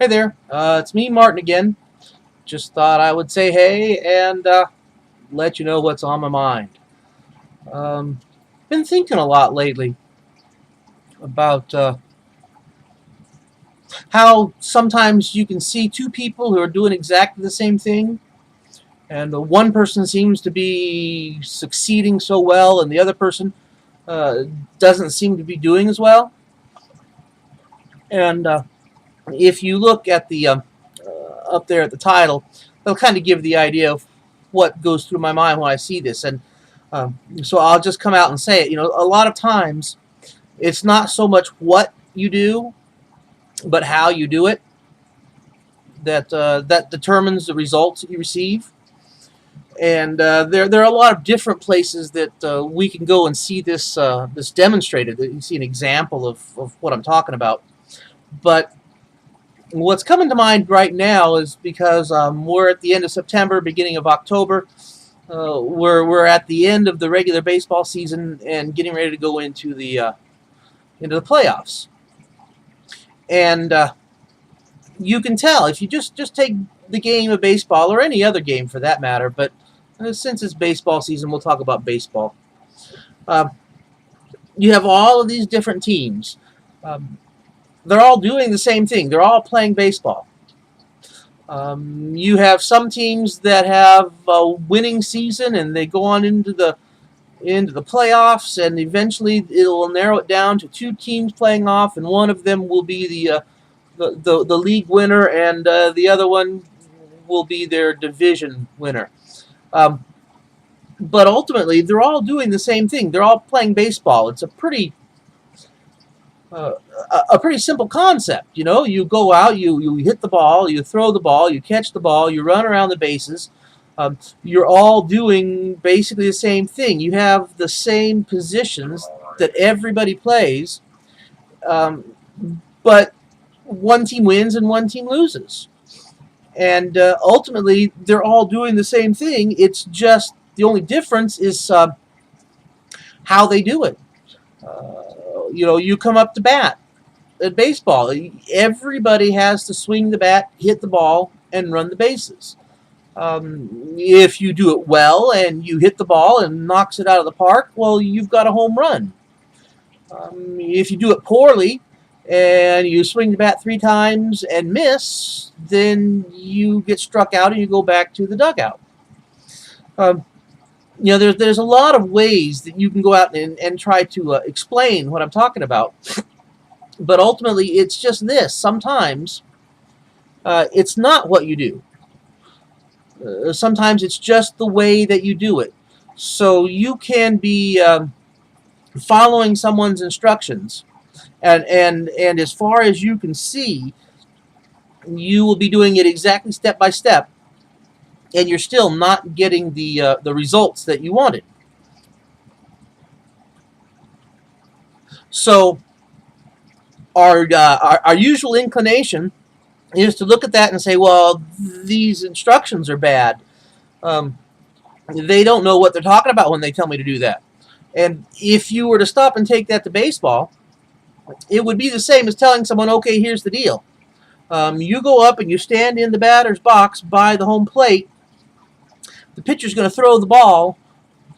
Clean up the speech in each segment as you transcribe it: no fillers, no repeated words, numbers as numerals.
Hey there, it's me, Martin, again. Just thought I would say hey and let you know what's on my mind. Um, been thinking a lot lately about how sometimes you can see two people who are doing exactly the same thing, and the one person seems to be succeeding so well, and the other person uh, doesn't seem to be doing as well. And if you look at the up there at the title, they'll kind of give the idea of what goes through my mind when I see this. And so I'll just come out and say it. A lot of times it's not so much what you do, but how you do it that determines the results that you receive. And there are a lot of different places that we can go and see this demonstrated. That you see an example of what I'm talking about. But what's coming to mind right now is because we're at the end of September, beginning of October. We're at the end of the regular baseball season and getting ready to go into the playoffs. And you can tell if you just take the game of baseball or any other game for that matter. But since it's baseball season, we'll talk about baseball. Uh, you have all of these different teams. Um, they're all doing the same thing. They're all playing baseball. You have some teams that have a winning season and they go on into the playoffs, and eventually it will narrow it down to two teams playing off, and one of them will be the league winner, and the other one will be their division winner. Um, but ultimately, they're all doing the same thing. They're all playing baseball. It's uh, a pretty simple concept. You go out, you hit the ball, you throw the ball, you catch the ball, you run around the bases. You're all doing basically the same thing. You have the same positions that everybody plays, um, but one team wins and one team loses. And ultimately, they're all doing the same thing. It's just the only difference is how they do it. You come up to bat at baseball. Everybody has to swing the bat, hit the ball, and run the bases. If you do it well and you hit the ball and knocks it out of the park, well, you've got a home run. If you do it poorly and you swing the bat three times and miss, then you get struck out and you go back to the dugout. Um, there's a lot of ways that you can go out and try to explain what I'm talking about, but ultimately it's just this. Sometimes it's not what you do. Sometimes it's just the way that you do it. So you can be following someone's instructions, and as far as you can see, you will be doing it exactly step by step, and you're still not getting the results that you wanted. So our usual inclination is to look at that and say, well, these instructions are bad. Um, they don't know what they're talking about when they tell me to do that. And if you were to stop and take that to baseball, it would be the same as telling someone, okay, here's the deal. You go up and you stand in the batter's box by the home plate. The pitcher's going to throw the ball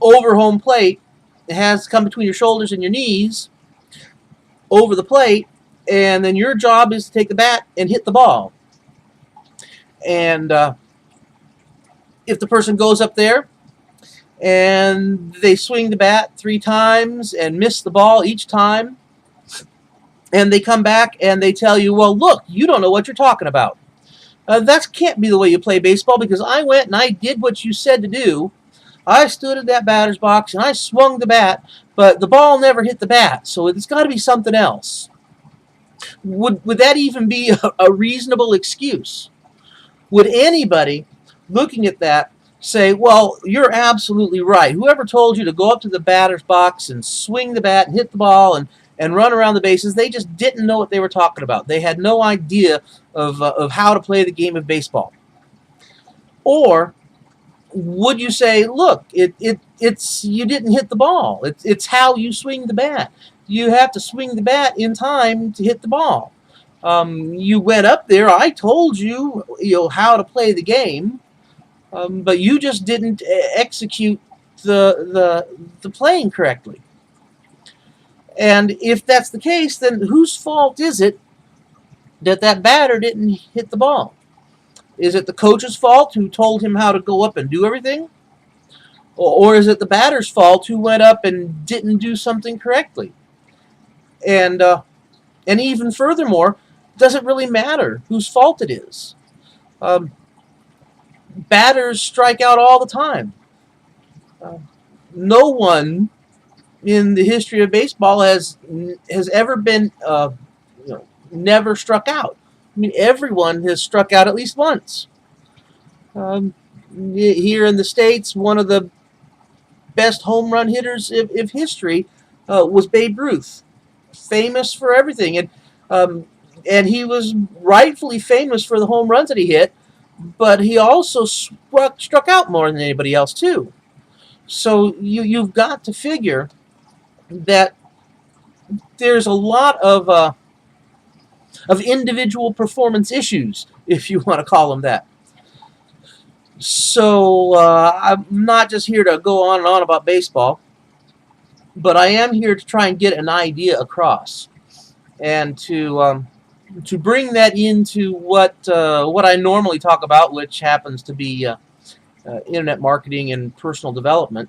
over home plate. It has to come between your shoulders and your knees over the plate, and then your job is to take the bat and hit the ball. And if the person goes up there and they swing the bat three times and miss the ball each time, and they come back and they tell you, well, look, you don't know what you're talking about. That can't be the way you play baseball, because I went and I did what you said to do. I stood at that batter's box and I swung the bat, but the ball never hit the bat, so it's got to be something else. Would that even be a reasonable excuse? Would anybody looking at that say, well, you're absolutely right. Whoever told you to go up to the batter's box and swing the bat and hit the ball and run around the bases, they just didn't know what they were talking about. They had no idea of how to play the game of baseball. Or would you say, look, it's you didn't hit the ball. It's how you swing the bat. You have to swing the bat in time to hit the ball. You went up there. I told you, how to play the game, but you just didn't execute the playing correctly. And if that's the case, then whose fault is it that batter didn't hit the ball? Is it the coach's fault who told him how to go up and do everything? Or is it the batter's fault who went up and didn't do something correctly? And even furthermore, does it really matter whose fault it is? Um, Batters strike out all the time. Uh, no one in the history of baseball has ever been never struck out. I mean, everyone has struck out at least once. Um, Here in the States, one of the best home run hitters of history was Babe Ruth, famous for everything, um, and he was rightfully famous for the home runs that he hit, but he also struck out more than anybody else too. So you've got to figure that there's a lot of individual performance issues, if you want to call them that. So I'm not just here to go on and on about baseball, but I am here to try and get an idea across, and to bring that into what I normally talk about, which happens to be internet marketing and personal development.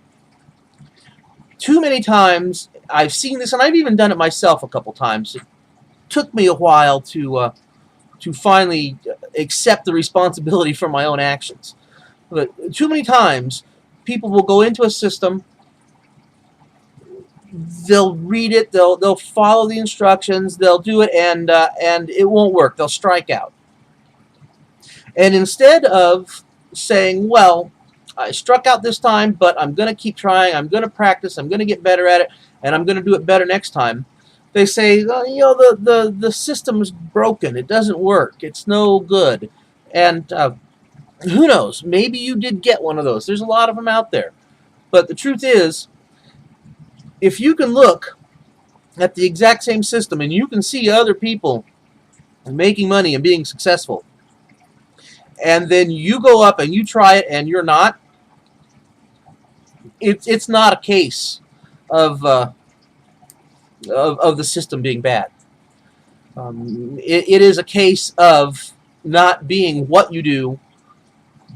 Too many times I've seen this, and I've even done it myself a couple times. It took me a while to finally accept the responsibility for my own actions. But too many times, people will go into a system, they'll read it, they'll follow the instructions, they'll do it, and it won't work. They'll strike out. And instead of saying, well, I struck out this time, but I'm going to keep trying, I'm going to practice, I'm going to get better at it, and I'm going to do it better next time, they say, oh, the system's broken, it doesn't work, it's no good. And who knows, maybe you did get one of those. There's a lot of them out there. But the truth is, if you can look at the exact same system and you can see other people making money and being successful, and then you go up and you try it and you're not, it's not a case of the system being bad. It is a case of not being what you do,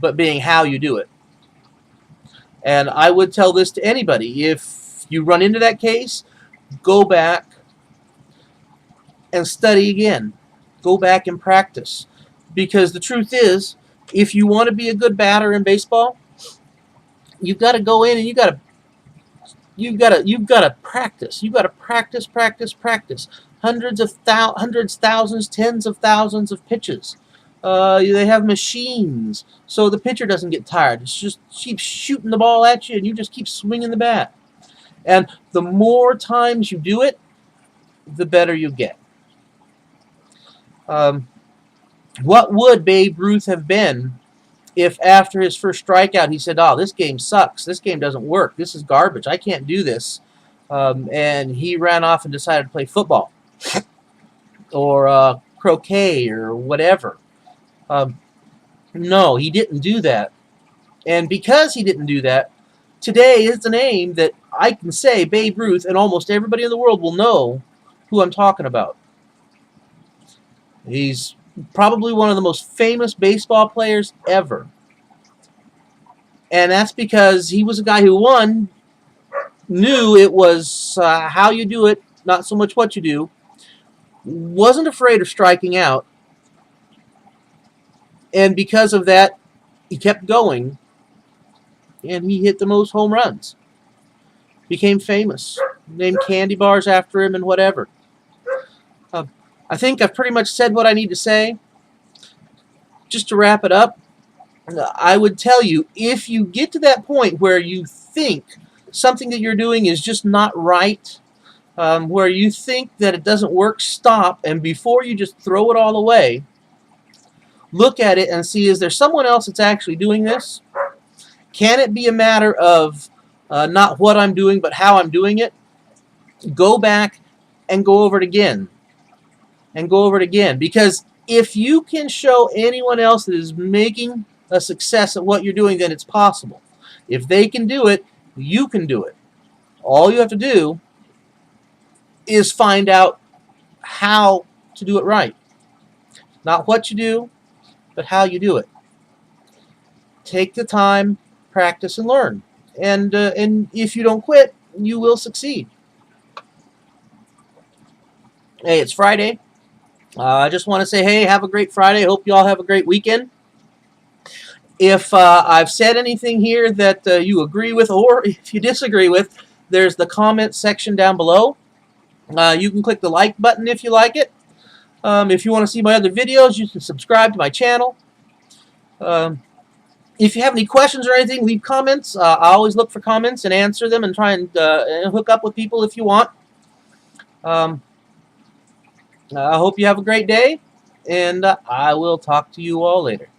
but being how you do it. And I would tell this to anybody. If you run into that case, go back and study again. Go back and practice. Because the truth is, if you want to be a good batter in baseball, you've got to go in and you've got to practice. You've got to practice. Hundreds, thousands, tens of thousands of pitches. They have machines, so the pitcher doesn't get tired. It's just keep shooting the ball at you, and you just keep swinging the bat. And the more times you do it, the better you get. What would Babe Ruth have been if after his first strikeout he said, oh, this game sucks, this game doesn't work, this is garbage, I can't do this, and he ran off and decided to play football or croquet or whatever? No, he didn't do that. And because he didn't do that, today is the name that I can say Babe Ruth, and almost everybody in the world will know who I'm talking about. He's probably one of the most famous baseball players ever. And that's because he was a guy who, one, knew it was how you do it, not so much what you do, wasn't afraid of striking out, and because of that, he kept going, and he hit the most home runs. Became famous. Named candy bars after him and whatever. I think I've pretty much said what I need to say. Just to wrap it up, I would tell you, if you get to that point where you think something that you're doing is just not right, where you think that it doesn't work, stop, and before you just throw it all away, look at it and see, is there someone else that's actually doing this? Can it be a matter of not what I'm doing, but how I'm doing it? Go back and go over it again. and go over it again. Because if you can show anyone else that is making a success at what you're doing, then it's possible. If they can do it, you can do it. All you have to do is find out how to do it right. Not what you do, but how you do it. Take the time, practice, and learn. And if you don't quit, you will succeed. Hey, it's Friday. I just want to say, hey, have a great Friday. Hope you all have a great weekend. If I've said anything here that you agree with or if you disagree with, there's the comment section down below. You can click the like button if you like it. If you want to see my other videos, you can subscribe to my channel. If you have any questions or anything, leave comments. I always look for comments and answer them and try and hook up with people if you want. I hope you have a great day, and I will talk to you all later.